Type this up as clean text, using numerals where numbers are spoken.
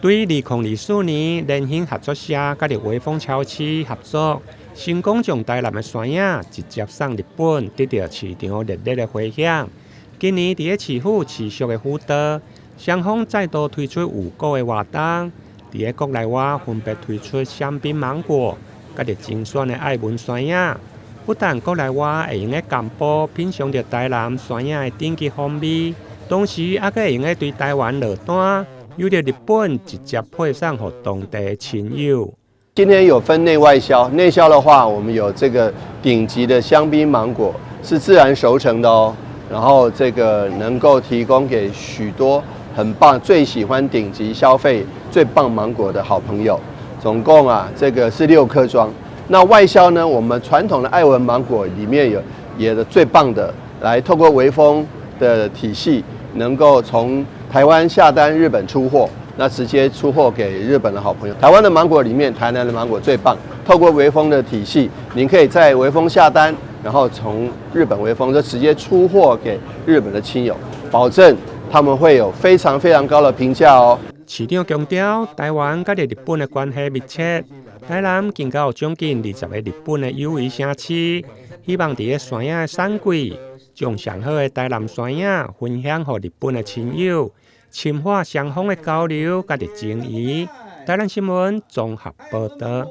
對2024年聯興合作社甲微風超市合作，成功將台南的山影直接送日本，得到市場熱烈的回響。今年在市府持續的輔導，雙方再度推出5個的活動，在國內外分別推出香檳芒果，甲精選的愛文山影。不但國內外會用的干部品嘗到台南山影的頂級風味，同時也會用的對台灣落單。由日本直接配送給當地親友。今天有分內外銷，內銷的話，我們有這個頂級的香檳芒果，是自然熟成的哦。然後這個能夠提供給許多很棒、最喜歡頂級消費、最棒芒果的好朋友。總共這個是6顆裝。那外銷呢，我們傳統的愛文芒果裡面有最棒的，來透過微風的體系，能夠從台灣下單，日本出貨，那直接出貨給日本的好朋友。台灣的芒果裡面，台南的芒果最棒。透過微風的體系，您可以在微風下單，然後從日本微風就直接出貨給日本的親友，保證他們會有非常非常高的評價哦。市長強調，台灣跟日本的關係密切，台南更有將近20個日本的友誼城市，希望在山影的產季，將上好的台南山影分享給日本的親友，深化雙方的交流和情誼。台南新聞綜合報道。